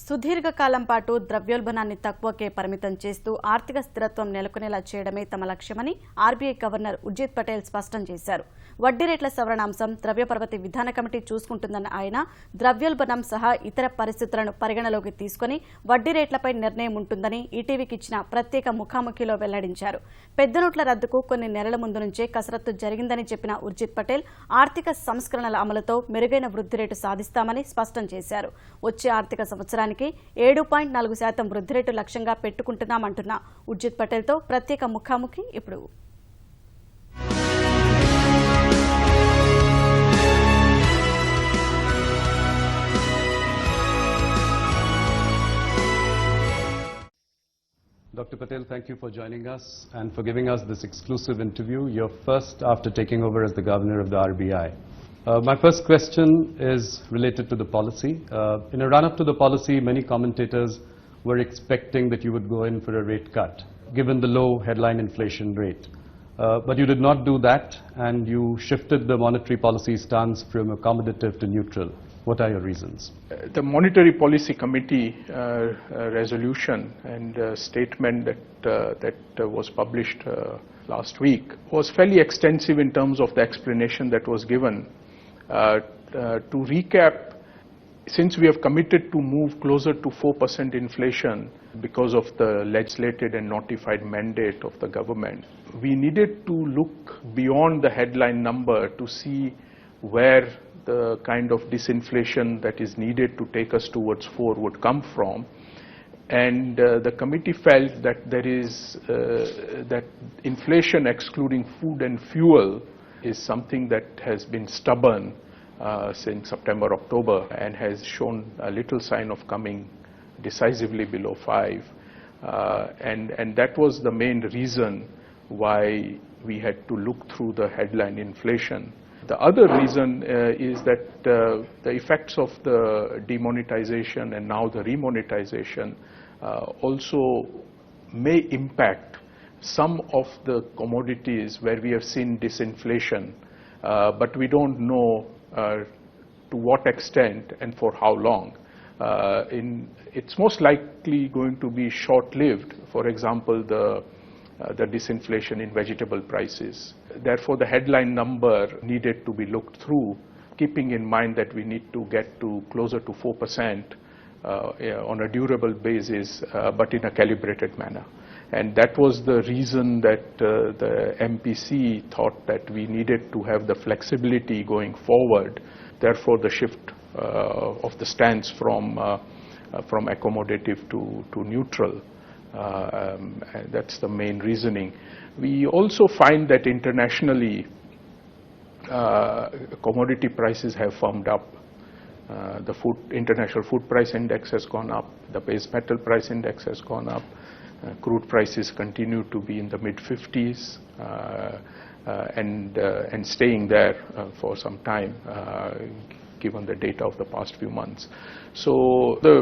సుదీర్ఘకాలం పాటు ద్రవ్యోల్బణాన్ని తక్కువకే పరిమితం చేస్తూ ఆర్థిక స్థిరత్వం నెలకొనేలా చేయడమే తమ లక్ష్యమని ఆర్బీఐ గవర్నర్ ఉర్జిత్ పటేల్ స్పష్టం చేశారు. వడ్డీ రేట్ల సవరణాంశం ద్రవ్యపరపతి విధాన కమిటీ చూసుకుంటుందన్న ఆయన ద్రవ్యోల్బణం సహా ఇతర పరిస్థితులను పరిగణలోకి తీసుకుని వడ్డీ రేట్లపై నిర్ణయం ఉంటుందని ఈటీవీకి ఇచ్చిన ప్రత్యేక ముఖాముఖిలో వెల్లడించారు. పెద్ద నోట్ల రద్దుకు కొన్ని నెలల ముందు నుంచే కసరత్తు జరిగిందని చెప్పిన ఉర్జిత్ పటేల్ ఆర్థిక సంస్కరణల అమలుతో మెరుగైన వృద్ధి రేటు సాధిస్తామని స్పష్టం చేశారు. వచ్చే ఆర్థిక సంవత్సరానికి 7.4% వృద్ధి రేటు లక్ష్యంగా పెట్టుకుంటున్నామంటున్న ఉర్జిత్ పటేల్తో ప్రత్యేక ముఖాముఖి ఇప్పుడు. Dr. Patel, thank you for joining us and for giving us this exclusive interview, your first after taking over as the Governor of the RBI. My first question is related to the policy. In a run-up to the policy, many commentators were expecting that you would go in for a rate cut, given the low headline inflation rate. But you did not do that, and you shifted the monetary policy stance from accommodative to neutral. What are your reasons? The Monetary Policy Committee resolution and statement that was published last week was fairly extensive in terms of the explanation that was given. To recap, since we have committed to move closer to 4% inflation because of the legislated and notified mandate of the government, we needed to look beyond the headline number to see where the kind of disinflation that is needed to take us towards 4 would come from. And the committee felt that there is that inflation excluding food and fuel is something that has been stubborn since September, October, and has shown a little sign of coming decisively below 5. And that was the main reason why we had to look through the headline inflation. The other reason is that the effects of the demonetization and now the remonetization also may impact some of the commodities where we have seen disinflation, but we don't know to what extent and for how long. It's most likely going to be short-lived. For example, the disinflation in vegetable prices. Therefore, the headline number needed to be looked through, keeping in mind that we need to get to closer to 4% on a durable basis, but in a calibrated manner. And that was the reason that the MPC thought that we needed to have the flexibility going forward. Therefore, the shift of the stance from accommodative to neutral. That's the main reasoning. We also find that internationally commodity prices have firmed up. The international food price index has gone up, the base metal price index has gone up, crude prices continue to be in the mid-50s and staying there for some time, given the data of the past few months. So the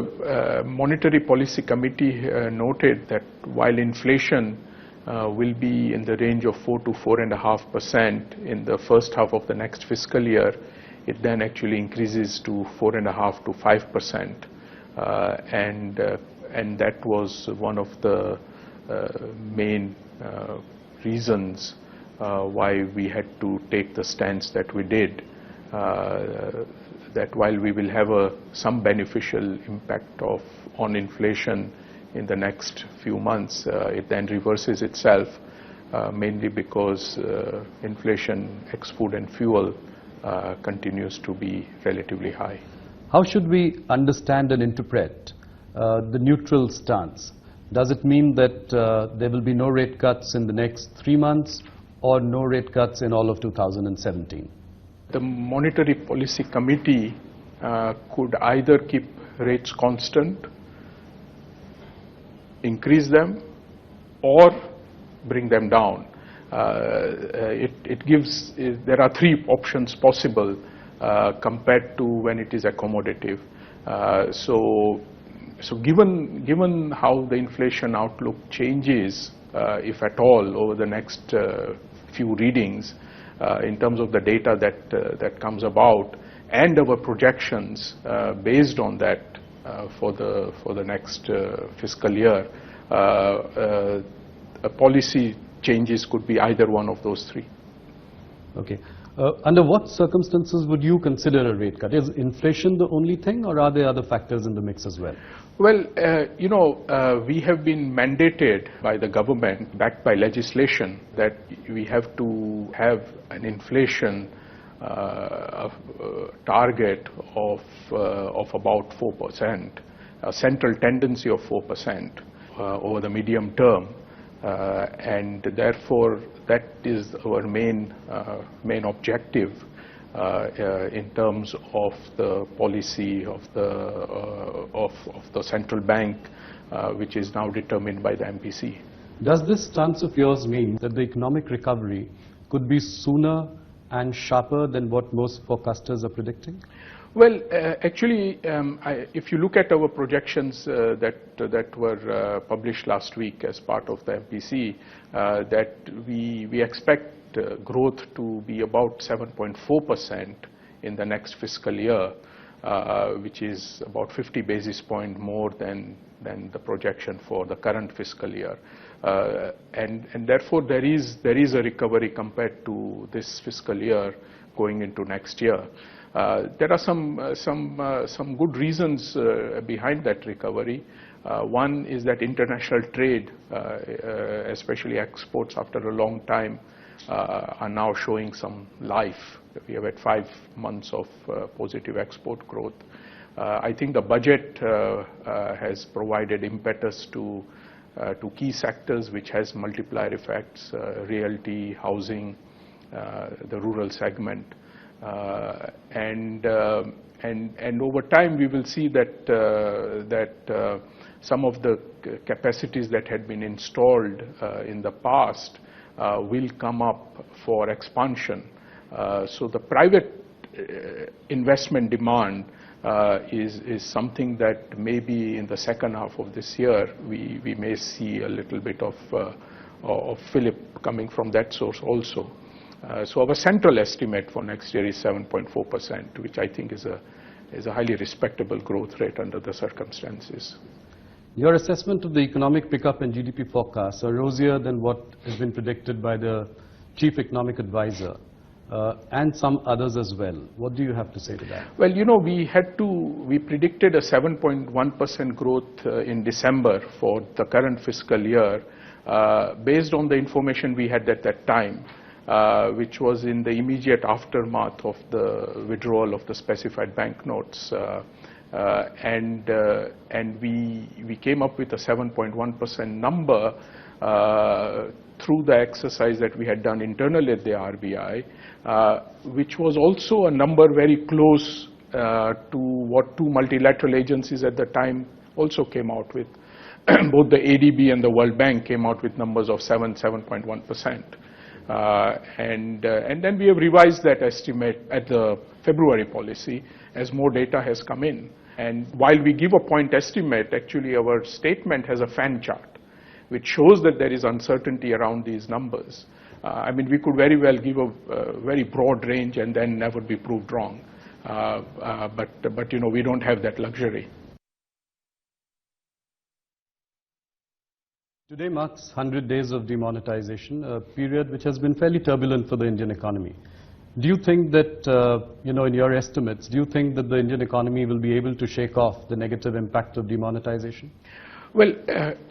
Monetary Policy Committee noted that while inflation will be in the range of 4 to 4.5% in the first half of the next fiscal year, it then actually increases to 4.5 to 5%. And that was one of the main reasons why we had to take the stance that we did. That while we will have some beneficial impact on inflation in the next few months, it then reverses itself, mainly because inflation ex food and fuel continues to be relatively high. How should we understand and interpret the neutral stance? Does it mean that there will be no rate cuts in the next 3 months or no rate cuts in all of 2017? The Monetary Policy Committee could either keep rates constant, increase them, or bring them down. There are 3 options possible compared to when it is accommodative. So given how the inflation outlook changes, if at all, over the next few readings, in terms of the data that comes about, and our projections based on that, for the next fiscal year, policy changes could be either one of those three. Okay. Under what circumstances would you consider a rate cut? Is inflation the only thing, or are there other factors in the mix as well? Well, we have been mandated by the government, backed by legislation, that we have to have an inflation target of about 4%, a central tendency of 4% over the medium term, and therefore that is our main objective in terms of the policy of the central bank, which is now determined by the MPC. Does this stance of yours mean that the economic recovery could be sooner and sharper than what most forecasters are predicting? Well, actually, if you look at our projections that were published last week as part of the MPC, that we expect growth to be about 7.4% in the next fiscal year, which is about 50 basis points more than the projection for the current fiscal year. And therefore there is a recovery compared to this fiscal year going into next year. There are some good reasons behind that recovery. One is that international trade, especially exports after a long time, are now showing some life. We have had 5 months of positive export growth. I think the budget has provided impetus to key sectors which has multiplier effects, realty, housing, the rural segment. And over time we will see that some of the capacities that had been installed in the past will come up for expansion. So the private investment demand is something that maybe in the second half of this year we may see a little bit of fillip coming from that source also. So our central estimate for next year is 7.4%, which I think is a highly respectable growth rate under the circumstances. Your assessment of the economic pickup and GDP forecasts are rosier than what has been predicted by the chief economic advisor and some others as well. What do you have to say to that? Well, we predicted a 7.1% growth in December for the current fiscal year based on the information we had at that time, which was in the immediate aftermath of the withdrawal of the specified banknotes. And we came up with a 7.1% number through the exercise that we had done internally at the RBI, which was also a number very close to what two multilateral agencies at the time also came out with. Both the ADB and the World Bank came out with numbers of 7.1%. And then we have revised that estimate at the February policy as more data has come in. And while we give a point estimate, actually our statement has a fan chart, which shows that there is uncertainty around these numbers. I mean, we could very well give a very broad range and then never be proved wrong. But we don't have that luxury. Today marks 100 days of demonetization, a period which has been fairly turbulent for the Indian economy. Do you think that, in your estimates, do you think that the Indian economy will be able to shake off the negative impact of demonetization? Well,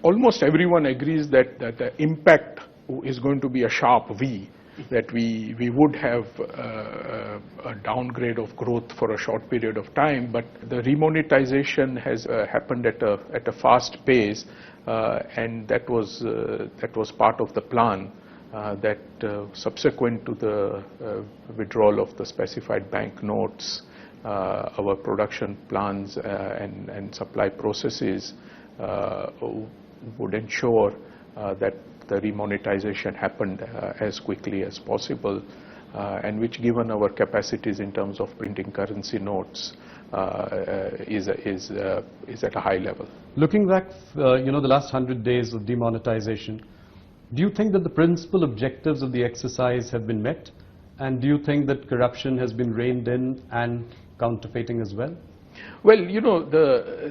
almost everyone agrees that the impact is going to be a sharp V, that we would have a downgrade of growth for a short period of time, but the remonetization has happened at a fast pace, and that was part of the plan. That subsequent to the withdrawal of the specified bank notes, our production plans and supply processes would ensure that the remonetization happened as quickly as possible, and which, given our capacities in terms of printing currency notes, is at a high level. Looking back, the last 100 days of demonetization, do you think that the principal objectives of the exercise have been met? And do you think that corruption has been reined in and counterfeiting as well? Well,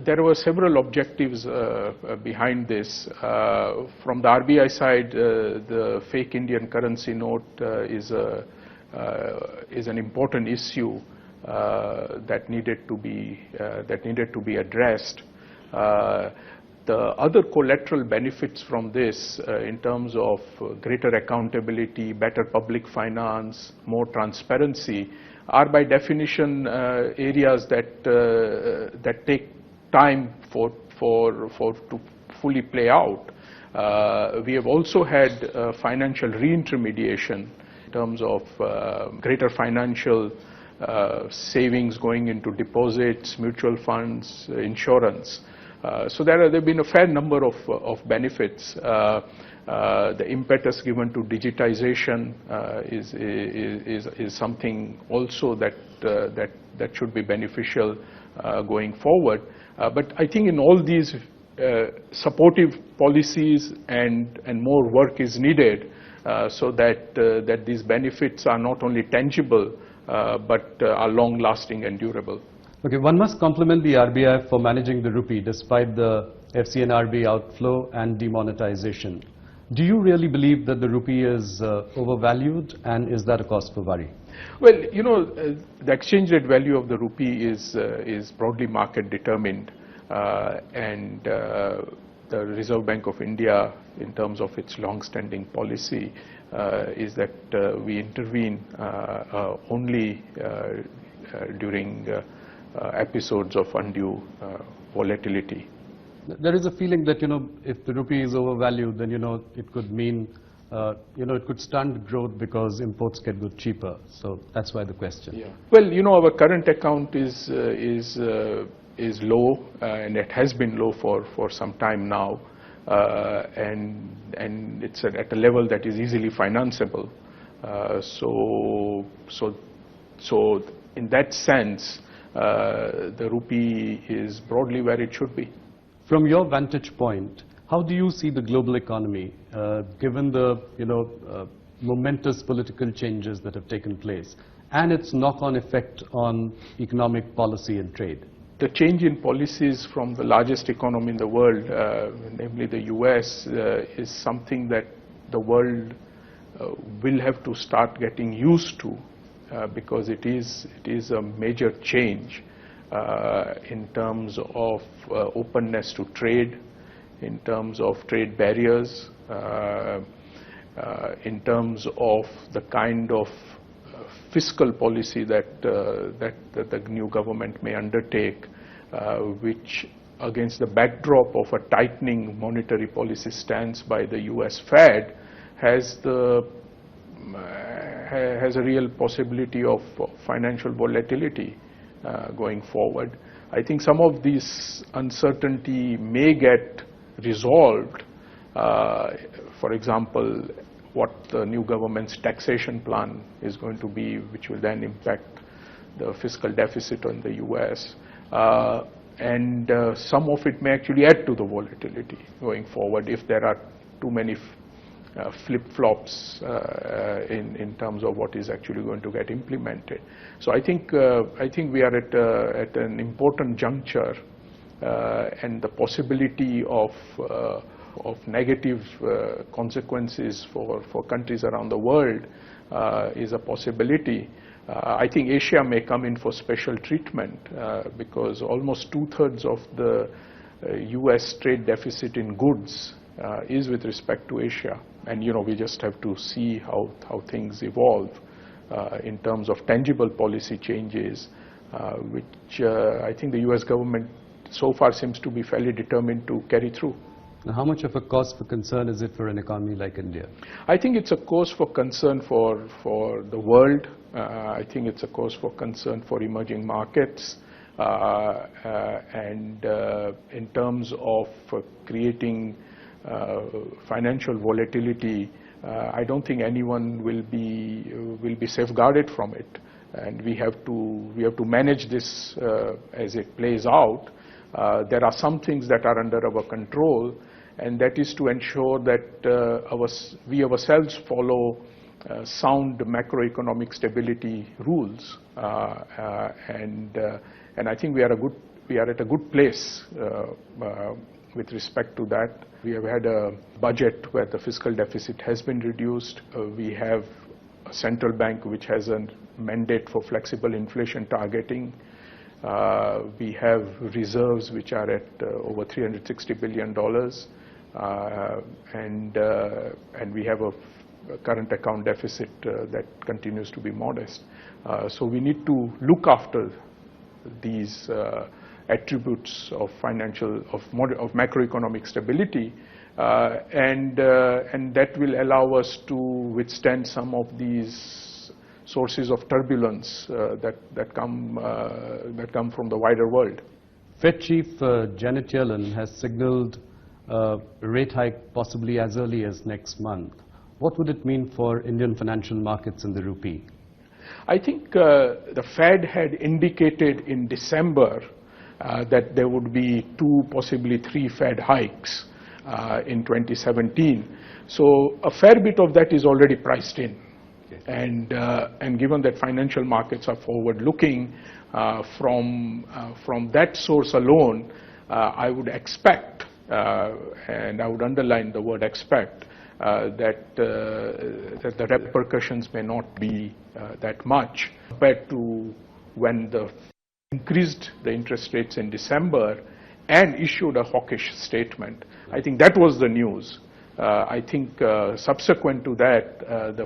there were several objectives behind this. From the RBI side, the fake Indian currency note is an important issue that needed to be addressed. The other collateral benefits from this, in terms of greater accountability, better public finance, more transparency, are by definition areas that take time to fully play out. We have also had financial reintermediation in terms of greater financial savings going into deposits, mutual funds, insurance. So there have been a fair number of benefits. The impetus given to digitization is something also that should be beneficial going forward. But I think in all these supportive policies and more work is needed so that these benefits are not only tangible but are long-lasting and durable. Okay, one must compliment the RBI for managing the rupee despite the FCNRB outflow and demonetization. Do you really believe that the rupee is overvalued, and is that a cause for worry? Well, the exchange rate value of the rupee is broadly market determined, and the Reserve Bank of India, in terms of its long-standing policy, is that we intervene only during episodes of undue volatility. There is a feeling that, if the rupee is overvalued, then, it could mean, it could stunt growth because imports can go cheaper. So that's why the question. Yeah. Well, our current account is low, and it has been low for some time now, and it's at a level that is easily financeable. So in that sense, the rupee is broadly where it should be. From your vantage point, how do you see the global economy, given the momentous political changes that have taken place, and its knock-on effect on economic policy and trade? The change in policies from the largest economy in the world, namely the US, is something that the world will have to start getting used to, because it is a major change in terms of openness to trade, in terms of trade barriers, in terms of the kind of fiscal policy that the new government may undertake, which, against the backdrop of a tightening monetary policy stance by the US Fed, has a real possibility of financial volatility going forward. I think some of this uncertainty may get resolved. For example, what the new government's taxation plan is going to be, which will then impact the fiscal deficit on the US. And some of it may actually add to the volatility going forward if there are too many flip-flops in terms of what is actually going to get implemented. So I think we are at an important juncture, and the possibility of negative consequences for countries around the world is a possibility. I think Asia may come in for special treatment because almost 2/3 of the US trade deficit in goods is with respect to Asia. And we just have to see how things evolve in terms of tangible policy changes, which I think the US government so far seems to be fairly determined to carry through. Now, how much of a cause for concern is it for an economy like India? I think it's a cause for concern for the world. I think it's a cause for concern for emerging markets. And in terms of creating financial volatility, I don't think anyone will be safeguarded from it, and we have to manage this as it plays out. There are some things that are under our control, and that is to ensure that we ourselves follow sound macroeconomic stability rules, and I think we are at a good place with respect to that. We have had a budget where the fiscal deficit has been reduced. We have a central bank which has a mandate for flexible inflation targeting. We have reserves which are at over $360 billion, and we have a current account deficit that continues to be modest. So we need to look after these attributes of macroeconomic stability, and that will allow us to withstand some of these sources of turbulence that come from the wider world. Fed Chief Janet Yellen has signaled a rate hike possibly as early as next month. What would it mean for Indian financial markets and the rupee? I think the Fed had indicated in December that there would be 2, possibly 3 Fed hikes in 2017. So a fair bit of that is already priced in. Okay. And given that financial markets are forward-looking, from that source alone, I would expect, and I would underline the word expect, that the repercussions may not be that much compared to when the increased the interest rates in December and issued a hawkish statement. I think that was the news. I think subsequent to that, the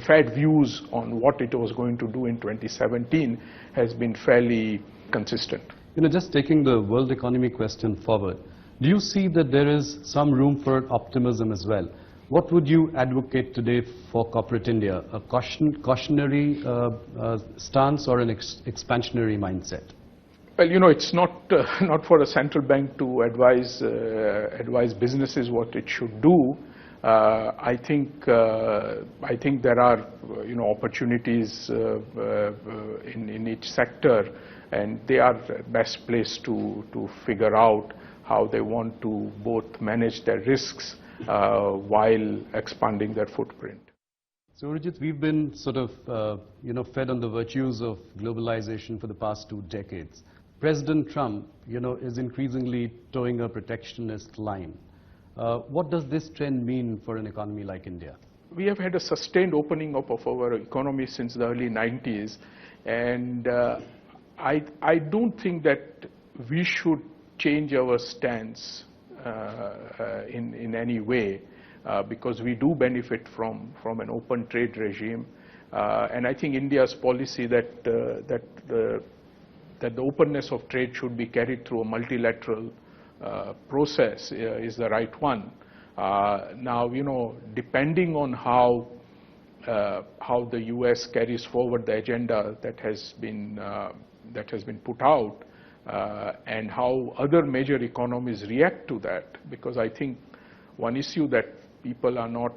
Fed views on what it was going to do in 2017 has been fairly consistent. You know, just taking the world economy question forward, do you see that there is some room for optimism as well? What would you advocate today for corporate India? A cautionary stance or an expansionary mindset? Well, you know, it's not for a central bank to advise businesses what it should do. I think there are opportunities in each sector, and they are best placed to figure out how they want to both manage their risks while expanding their footprint. So, Urjit, we've been sort of, fed on the virtues of globalization for the past 2 decades. President Trump, is increasingly towing a protectionist line. What does this trend mean for an economy like India? We have had a sustained opening up of our economy since the early 90s, and I don't think that we should change our stance in any way, because we do benefit from an open trade regime, and I think India's policy that the openness of trade should be carried through a multilateral process is the right one. Now, depending on how the U.S. carries forward the agenda that has been put out, and how other major economies react to that, because I think one issue that people are not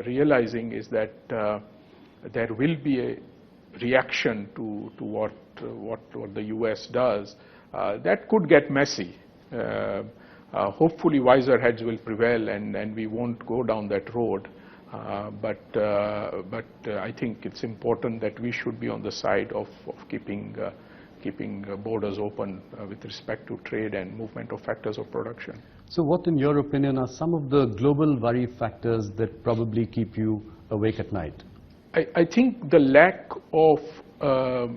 realizing is that there will be a reaction to what the U.S. does. That could get messy. Hopefully wiser heads will prevail, and we won't go down that road. But I think it's important that we should be on the side of keeping borders open with respect to trade and movement of factors of production. So what, in your opinion, are some of the global worry factors that probably keep you awake at night? I think the lack of a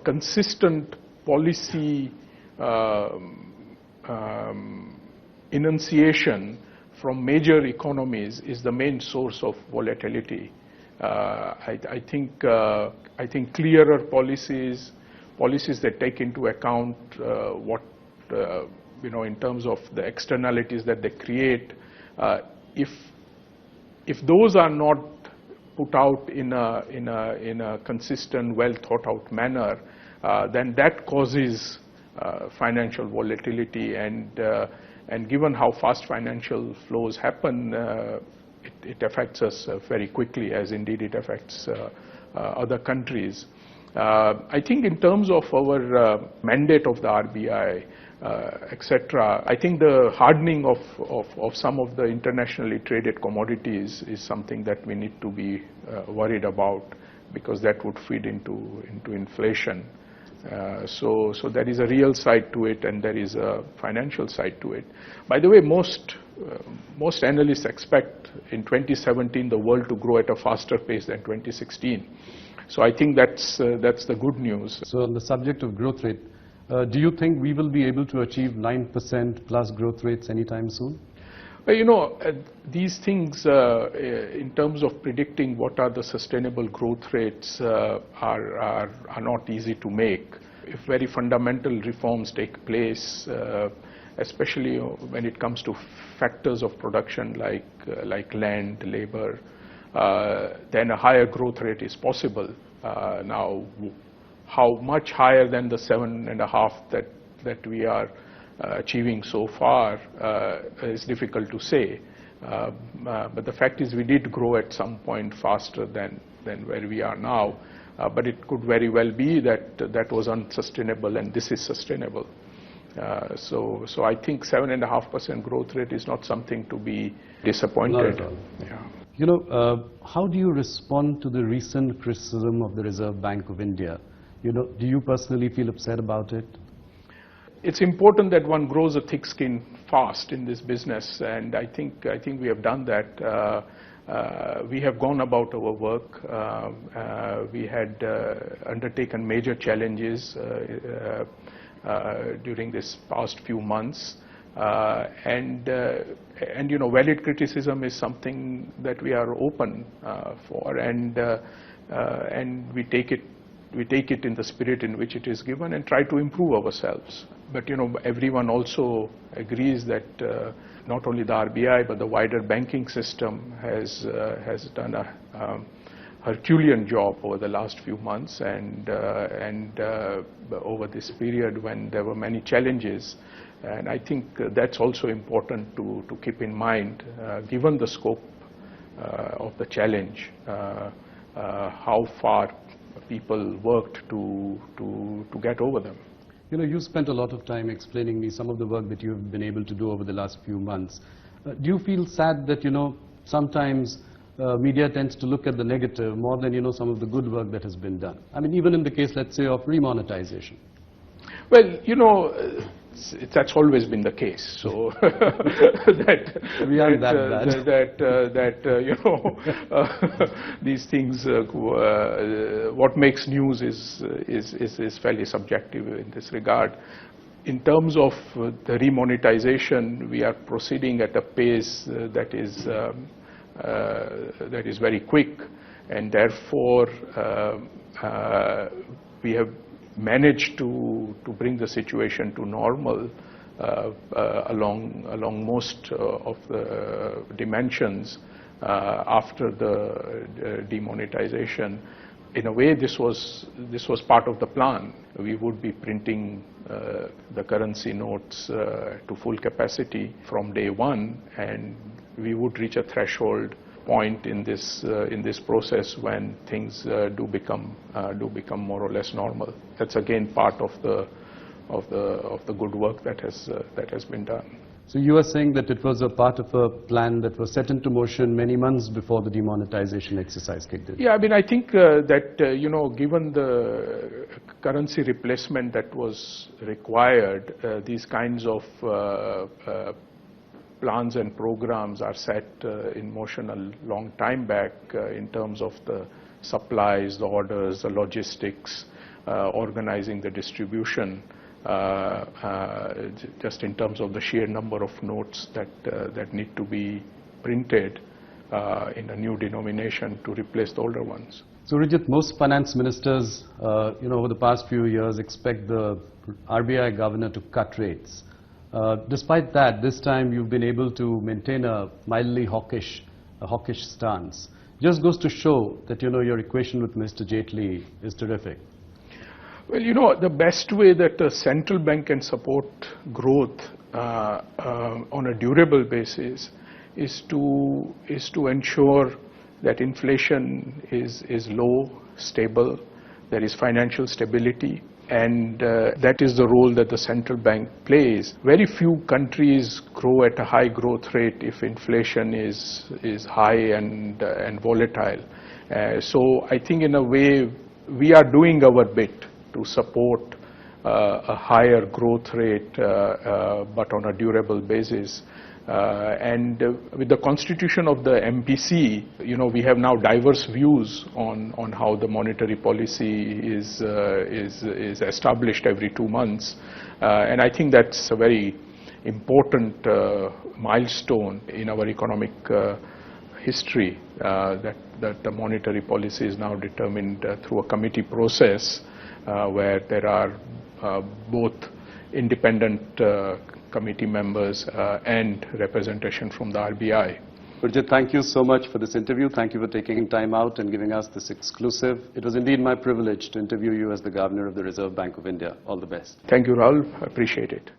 consistent policy enunciation from major economies is the main source of volatility. I think clearer policies that take into account what in terms of the externalities that they create, if those are not put out in a consistent, well thought out manner, then that causes financial volatility, and given how fast financial flows happen, it affects us very quickly, as indeed it affects other countries. I think in terms of our mandate of the RBI, etc., I think the hardening of some of the internationally traded commodities is something that we need to be worried about, because that would feed into inflation. So there is a real side to it, and there is a financial side to it. By the way, most analysts expect in 2017 the world to grow at a faster pace than 2016. So I think that's the good news. So on the subject of growth rate, do you think we will be able to achieve 9% plus growth rates anytime soon? Well, these things, in terms of predicting what are the sustainable growth rates, are not easy to make. If very fundamental reforms take place, especially when it comes to factors of production like land, labor, then a higher growth rate is possible. Now, how much higher than the 7.5 that we are achieving so far is difficult to say, but the fact is we did grow at some point faster than where we are now, but it could very well be that was unsustainable and this is sustainable. So I think 7.5% growth rate is not something to be disappointed. Not at all. Yeah. How do you respond to the recent criticism of the Reserve Bank of India? Do you personally feel upset about it? It's important that one grows a thick skin fast in this business, and I think we have done that. We have gone about our work. We had undertaken major challenges during this past few months, and valid criticism is something that we are open for, and we take it in the spirit in which it is given and try to improve ourselves. But everyone also agrees that not only the RBI but the wider banking system has done a Herculean job over the last few months, and over this period when there were many challenges. And I think that's also important to keep in mind, given the scope of the challenge, how far people worked to get over them. You spent a lot of time explaining me some of the work that you have been able to do over the last few months. Do you feel sad that, sometimes media tends to look at the negative more than, some of the good work that has been done? I mean, even in the case, let's say, of remonetization. Well, that's always been the case. So these things, what makes news is fairly subjective in this regard. In terms of the remonetization, we are proceeding at a pace that is very quick, and therefore we have managed to bring the situation to normal along most of the dimensions after the demonetization. In a way, this was part of the plan. We would be printing the currency notes to full capacity from day one, and we would reach a threshold point in this process when things do become more or less normal. That's again part of the good work that has been done. So you are saying that it was a part of a plan that was set into motion many months before the demonetization exercise kicked in? Yeah, I mean, I think that given the currency replacement that was required, these kinds of plans and programs are set in motion a long time back in terms of the supplies, the orders, the logistics, organizing the distribution, just in terms of the sheer number of notes that need to be printed in a new denomination to replace the older ones. So Urjit, most finance ministers, over the past few years expect the RBI governor to cut rates. Despite that, this time you've been able to maintain a mildly hawkish stance. Just goes to show that, your equation with Mr. Jaitley is terrific. Well, the best way that a central bank can support growth on a durable basis is to ensure that inflation is low, stable, there is financial stability, and that is the role that the central bank plays. Very few countries grow at a high growth rate if inflation is high and volatile. So I think in a way we are doing our bit to support a higher growth rate, but on a durable basis. And with the constitution of the MPC, we have now diverse views on how the monetary policy is established every 2 months. And I think that's a very important milestone in our economic history, that the monetary policy is now determined through a committee process where there are both independent committee members and representation from the RBI. Urjit, thank you so much for this interview. Thank you for taking time out and giving us this exclusive. It was indeed my privilege to interview you as the Governor of the Reserve Bank of India. All the best. Thank you, Rahul. I appreciate it.